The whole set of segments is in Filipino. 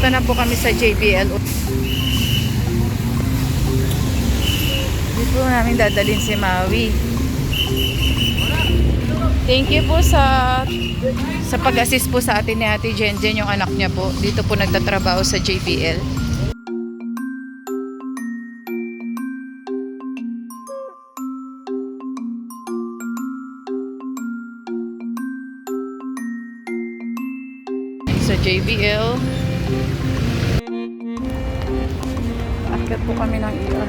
na po kami sa JBL. Dito namin dadalhin si Maui. Thank you po sa pag-assist po sa atin ni Ate Jenjen, yung anak niya po. Dito po nagtatrabaho sa JBL. Sa JBL. Akyat po kami ng ER.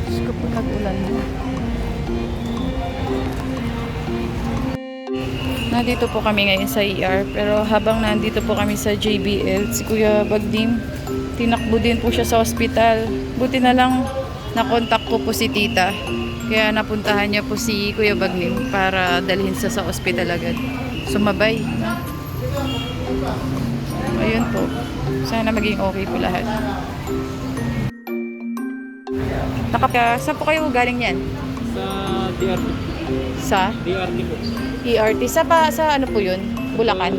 Diyos ko po, nag-ulan na. Nandito po kami ngayon sa ER, pero habang nandito po kami sa JBL, si Kuya Bagdim, tinakbo din po siya sa ospital. Buti na lang nakontak ko po si tita. Kaya napuntahan niya po si Kuya Bagdim para dalhin sa ospital agad. Sumabay. Ayun po. Sana maging okay po lahat. Saan po kayo galing yan? Sa DRT. Sa? DRT po. ERT. Sa ano po yun? Bulacan?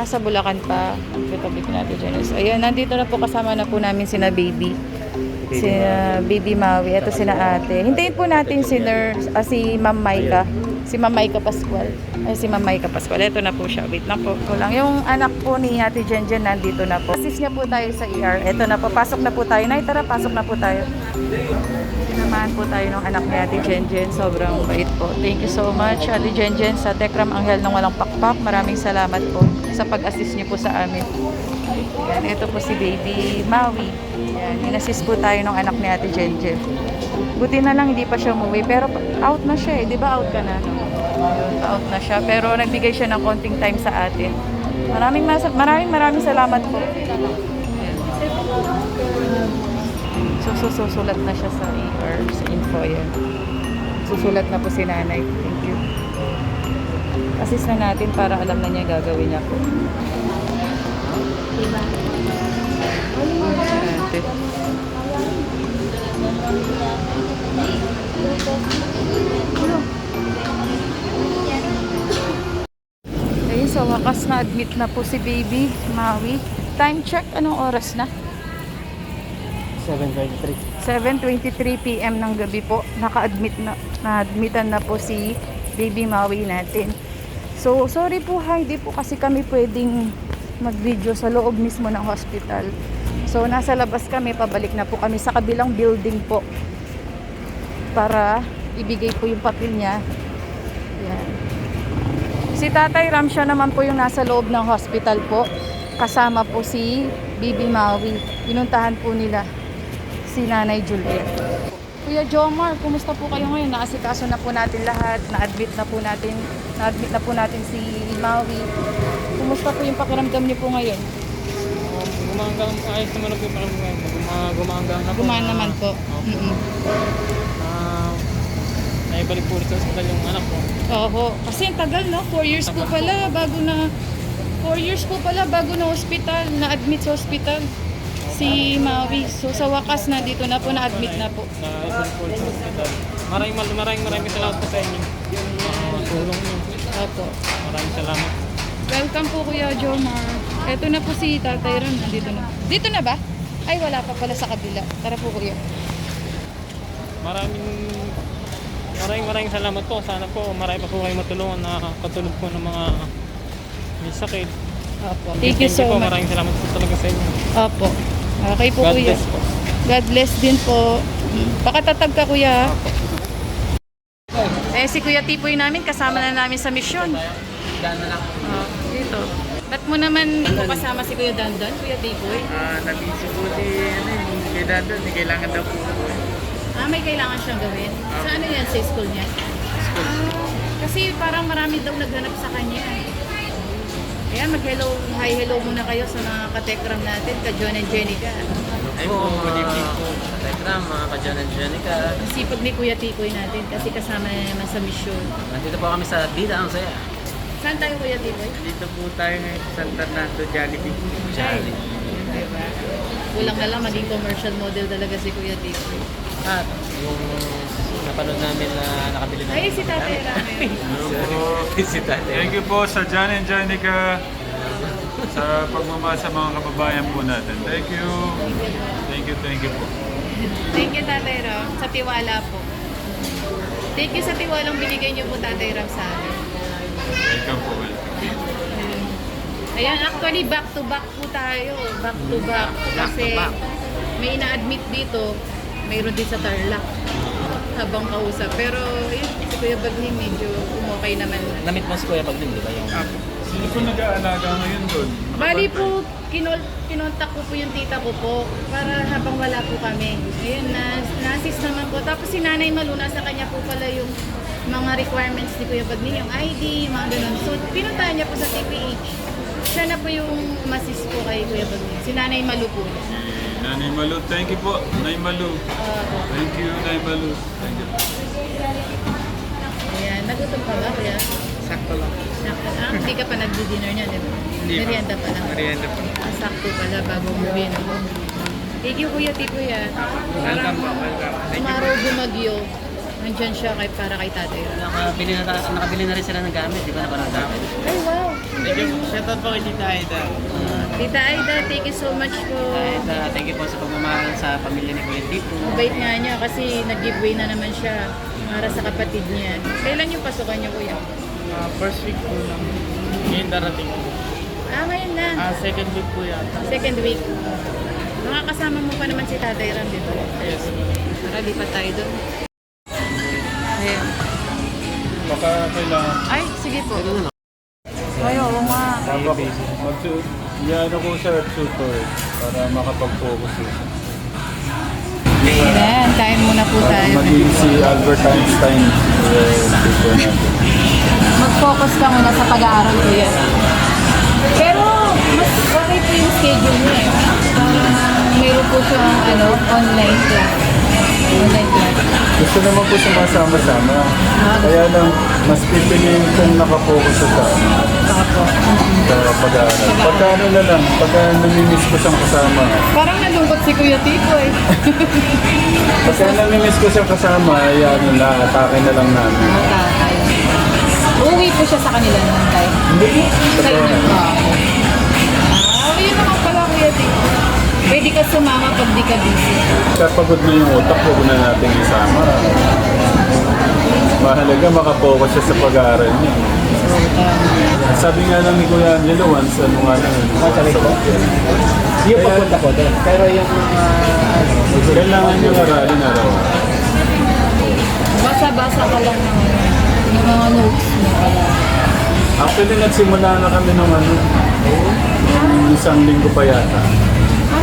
Sa Bulacan pa. Katabi ko natin dyan. Ayan, nandito na po, kasama na po namin sina baby. Sina baby Maui. Ito sina ate. Hintayin po natin si Ma'am Maika. Si Ma'am Maika Pascual. Si Ma'am Maika Pascual. Ito na po siya. Wait na po. Kulang. Yung anak po ni Ate Jenjen nandito na po. Assist niya po tayo sa ER. Ito na po. Pasok na po tayo. Nay, tara, pasok na po tayo. Sinamahan po tayo ng anak ni Ate Jenjen. Sobrang bait po. Thank you so much, Ate Jenjen, sa Tekram Anghel ng Walang Pakpak. Maraming salamat po sa pag-assist niyo po sa amin. Yan, ito po si baby Maui. Yan, in-assist po tayo ng anak ni Ate Jenjen. Buti na lang hindi pa siya umuwi, pero out na siya eh. Di ba out ka na? Ayun, out na siya. Pero nagbigay siya ng konting time sa atin. Maraming salamat po. Susulat na siya sa ER, sa info yan. Susulat na po si nanay. Thank you. Assist na natin para alam na niya gagawin niya po. Diba? Ayun, sa wakas na admit na po si baby Maui. Time check, anong oras na? 7:23 PM ng gabi po. Na-admitan na po si baby Maui natin. So, sorry po ha, hindi po kasi kami pwedeng mag-video sa loob mismo ng hospital. So, nasa labas kami, pabalik na po kami sa kabilang building po para ibigay po yung papel niya. Yan. Si Tatay Ram, siya naman po yung nasa loob ng hospital po. Kasama po si baby Maui. Pinuntahan po nila si Nanay Juliet. Kuya Jomar, kumusta po kayo ngayon? Naasikaso na po natin lahat. Na-admit na po natin si Maui. Kumusta po yung pakiramdam niyo po ngayon? Ayos naman na po parang gumanggang na po. Gumaan naman po. Naibalik po ulit sa hospital yung anak ko. Oo, kasi ang tagal no? 4 years po pala bago na hospital, na-admit sa hospital si Maui. So sa wakas na dito na po, na-admit na po. Na-admit po ulit sa hospital. Maraming salamat po sa inyo. Tulong niyo. Opo. Maraming salamat. Welcome po Kuya Jomar. Ito na po si Tatay Ron, nandito na. Dito na ba? Ay, wala pa pala sa kabila. Tara po Kuya. Maraming salamat po. Sana po marami pa po kayo matulungan na katulog po ng mga may sakit. Opo. Thank you so much. Maraming salamat po talaga sa inyo. Opo. Okay po God Kuya. bless po. God bless din po. Pakatatag ka Kuya. Si Kuya Tipoy namin, kasama na namin sa misyon. Dito. Ba't mo naman dito kasama si Kuya Dandan, Kuya Tipoy? Nabisi po kay Dandan. Kailangan daw po. May kailangan siyang gawin. Sa ano yan? Sa school niya? School. Kasi parang marami daw naghanap sa kanya. Ayan, hi-hello muna kayo sa mga katekram natin, ka-John and Jenica. Ay po, good evening po. Katekram, mga ka-John and Jenica. Ang sipag ni Kuya Tipoy natin kasi kasama na naman sa misyon. Nandito po kami sa Dida ang Saya. Saan tayo Kuya Tipoy? Dito po tayo ngayon sa San Fernando, Jollibee. Diba? Kulang na lang maging commercial model talaga si Kuya Tipoy. At yung napanood namin na nakabili na. Ay, si Tatay Rami. Si Tatay. Thank you po sa John and Janica sa pagmamahal sa mga kababayan po natin. Thank you. Thank you po. Thank you, Tatay Ram, sa tiwala po. Thank you sa tiwalang binigay niyo po, Tatay Ram, sa amin. Welcome po. Ayan, actually, back to back po tayo. Back to back. Kasi may ina-admit dito, mayroon din sa Tarlac habang kausap. Pero yun, si Kuya Bagning medyo umokay naman. Namit mo si Kuya Bagning, di ba? Yung... Sino po nag-aalaga ngayon doon? Bali po, kinontak ko po yung tita ko po para habang wala po kami. Ayun, na-assist naman po. Tapos si Nanay Maluna, sa kanya po pala yung mga requirements ni Kuya Bagning, yung ID, mga ganun. So, pinuntahan niya po sa TPH. Siya na po yung umassist po kay Kuya Bagning. Si Nanay Malu po. Nanay Malu, thank you po. Nay Malu. Thank you, Nay Malu. Thank you. Ayan, nagutom ka ba, Kuya? Sakto lang. Sakto. Hindi ka pa nag-dinner niya, di ba? Merienda pa lang. Merienda pa. Sakto pala bago umuwi. No? Thank you, Kuya Tipoy. Welcome po, welcome. Tomorrow bumagyo. Nandyan siya para kay Tatay Ram. Nakabili na rin sila ng gamit, di ba? Napanood namin. Ay, wow! Thank you. Shoutout po kay Tita Aida. Tita Aida, thank you so much po. Thank you po sa pagmamahal sa pamilya ni Kuya Tito. Mabait nga niya kasi nag-giveaway na naman siya para sa kapatid niya. Kailan yung pasukan niya, Kuya? First week po lang. Ngayon darating. Ngayon na. Second week po yata. Second week. Makakasama mo pa naman si Tatay Ram dito. Yes. Tara, lipat tayo doon. Ayun. Baka kailangan. Ay, sige po. Ay, oo nga. Yan ako sa tutor para makapag-focus siya. Ayan, kain muna po tayo. Maging si Albert Einstein. Mag-focus ka muna sa pag-aaral ko yan. Pero, mas okay po yung schedule niya eh. Mayroon po siyang online class. Online class. Gusto naman po sumasama-sama. Kaya lang, mas pipiliin kung nakafocus siya sa pag-aaral. Pagka ano na lang, pagka namimiss ko siyang kasama. Parang nalungkot si Kuya Tito eh. Pagka namimiss ko siyang kasama, ay ano na, atake na lang namin. Uuwi po siya sa kanila naman tayo. Hindi po. Sa inyo ba? Yun naman pala Kuya Tito. Pwede ka sumama pag di ka busy. Kapagod na yung utak, huwag na natin isama. Mahalaga makapokus siya sa pag-aaral niya. Sabi nga lang ni Kuya Angelo once, ano nga lang. Yung papunta ko doon. Pero yung Kailangan niya aralin araw. Basa-basa ka lang ng mga notes mo. Actually, nagsimula na kami ng isang linggo pa yata.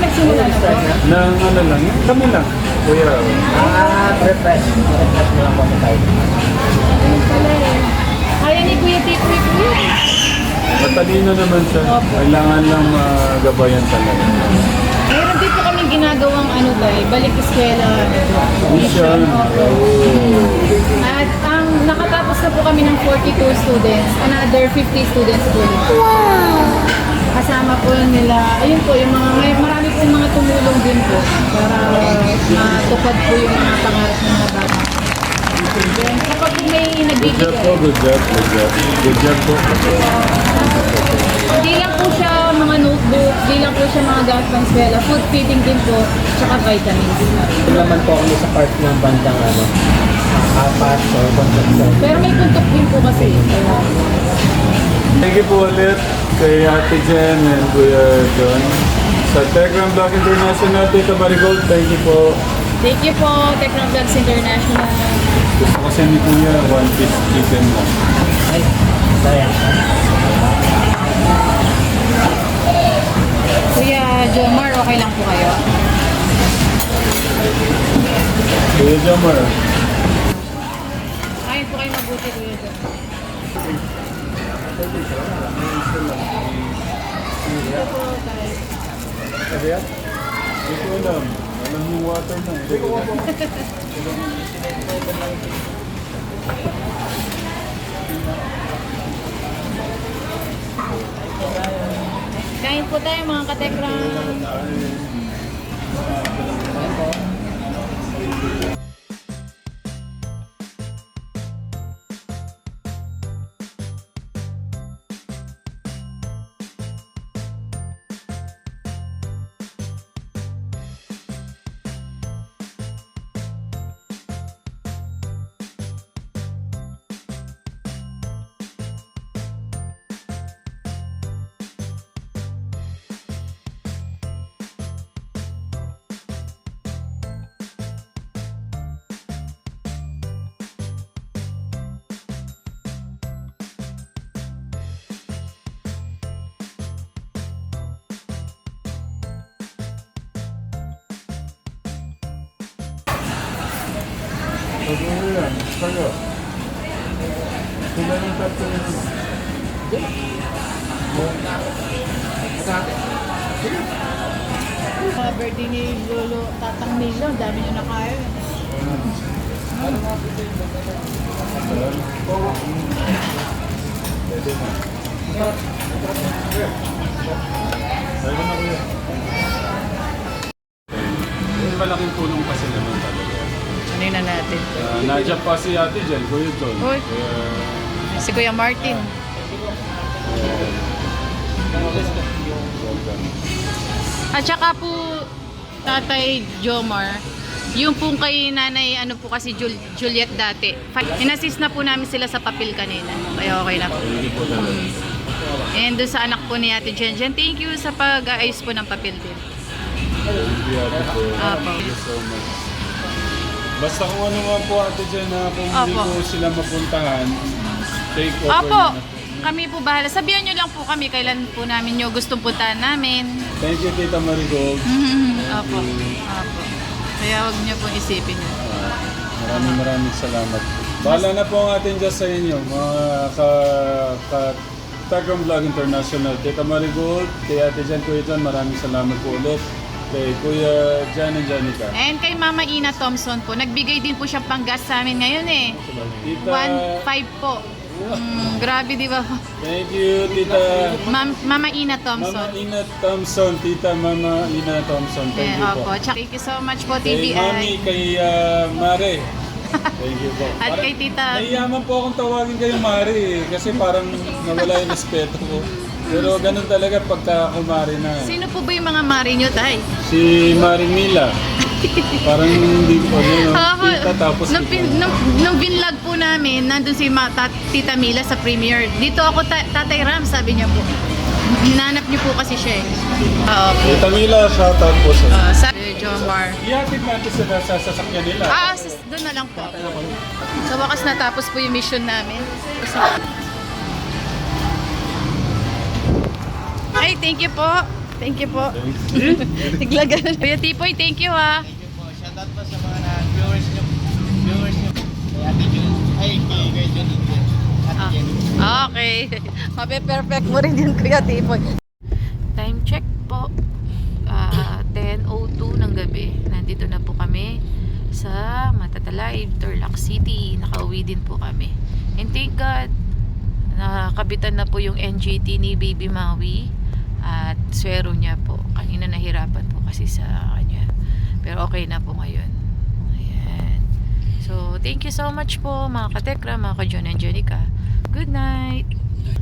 Nagsimula na po? Nang ano lang, kami lang. Kuya. refresh. Refresh mo lang po tayo. Kaya ni Kuya Tito ito. Matalino naman siya. Kailangan lang magabayan talaga. Meron din po kami ginagawang balik eskwela. Mission. At ang nakatapos na po kami ng 42 students, another 50 students po. Wow! Kasama po nila, ayun po, yung marami po mga tumulong din po para matupad po yung mga pangarap ng mga bata. Then, kapag may Good job nagbibigay, po, good job, good job. Good job po. hindi lang po siya mga notebook, hindi lang po siya mga gamit pang eskwela, food feeding din po, tsaka vitamins. Ito naman po kami sa part ng bandang apat or construction. Pero may kuntok din po kasi. Thank you po ulit kay Ate Jen and Kuya John. Sa Telegram Vlog International, Tita Marigold, thank you po. Thank you po, Techno Vlogs International. Gusto ko sa ni Kuya, one piece chicken lang. Ay, saya. Kuya Jomar, okay lang po kayo? Kuya Jomar. Ayun po kayo mabuti, Kuya Jomar. Ito po tayo. Sabi yan? Hindi ko alam. Alam yung water na. Hindi ko alam. Kain po tayo mga katekram. Birthday ni Lolo Tatang Milo, dami nyo na kaya. Yung malaking tulong kasi naman talaga. Ano na natin? Nandiyan pa si ate dyan, Kuya John. Uy. Si Kuya Martin. At saka po, Tatay Jomar, yung pong kay nanay, ano po kasi Juliet dati. Inassist na po namin sila sa papel kanina. Kaya okay na po. And doon sa anak po ni Ate Jen Jen, thank you sa pag-aayos po ng papel din. Thank you, ate po. Apo. Thank you so much. Basta kung ano nga po ate dyan na kung hindi Apo. po sila mapuntahan, take over Opo, na. kami po bahala. Sabihan nyo lang po kami kailan po namin nyo gustong puntahan namin. Thank you, Tita Marigold. Opo. Opo. Kaya huwag nyo pong isipin yun. Maraming salamat. Bahala na po ang ating Diyos sa inyo, mga Tagang Vlog International. Tita Marigold, kay Ate Jan, Kuya John, maraming salamat po ulit. Kay Kuya Jan and Janica. And kay Mama Ina Thompson po, nagbigay din po siya panggas sa amin ngayon eh. Tita, 1.5 po. Grabe di ba? thank you, Tita Mama Ina Mama Thompson. Ina Thompson. Tita Mama Ina Thompson. Thank you po. Opo. Thank you so much po, Kay Mami, TVI. kay Mare. Thank you po. At kay Tita. Naiyaman po akong tawagin kayo Mare eh, kasi parang nawala yung respeto ko. Pero ganun talaga pagka kumari na. Sino po ba yung mga mari nyo, Tay? Si Marimila. Parang hindi po ano, Opo. tita tapos Nung binlog po namin, nandun si Tita Mila sa premiere. Dito ako, Tatay Ram, sabi niya po. Hinanap niyo po kasi siya eh. Oo po. Tita Mila, shoutout po sa. Sa Jomar. Ihatid natin sila sa sasakyan nila. Doon na lang po. Sa wakas natapos po yung mission namin. Ay, thank you po. Thank you po. Tiglagan. Kuya Tipoy, thank you ha. Shoutout po sa mga viewers nyo. Kay Ate Jun. Ay, kay Jun. Ate Jen. Okay. Mape-perfect mo rin yun, Kuya Tipoy. Time check po. 10:02 ng gabi. Nandito na po kami sa Matatalay, Tarlac City. Nakauwi din po kami. And thank God, nakabitan na po yung NGT ni Baby Maui at swero niya po. Kanina nahirapan po kasi sa kanya. Pero okay na po ngayon. Ayan. So, thank you so much po mga katekra, mga ka-John and Jenica. Good night.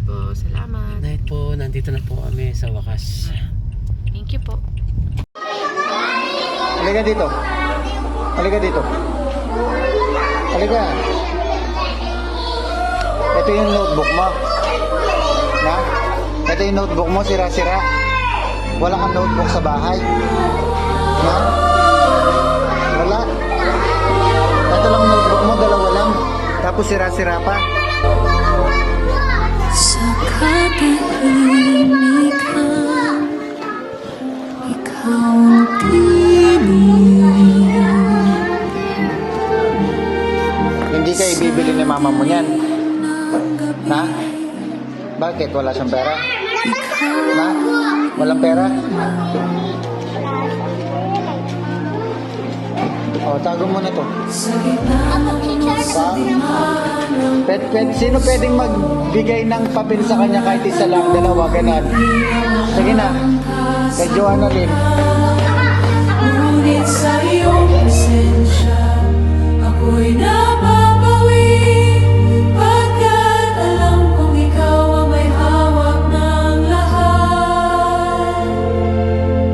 Po, salamat. Good night po. Nandito na po kami sa wakas. Thank you po. Halika dito. Halika dito. Halika. Ito yung notebook mo. Na? Ito yung notebook mo, sira-sira. Wala kang notebook sa bahay. Na? Wala. Ito lang notebook mo, dalawa lang. Tapos sira-sira pa. Sa katahimikan, ikaw ang tinig. Hindi ka ibibili ni mama mo yan. Na? Bakit? Wala siyang pera? Na? Walang pera? O, tago mo na to. Sino pwedeng magbigay ng papel sa kanya kahit isa lang, dalawa, ganon? Sige na. Kay Joanna rin. Ngunit sa iyong presensya, ako'y napapawi. Pagkat alam kong ikaw ang may hawak ng lahat.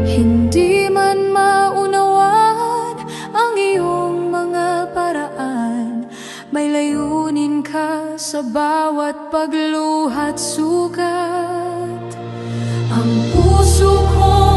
Hindi man maunawaan ang iyong mga paraan, may layunin ka sa bawat pagluhat sugat. Ang puso ko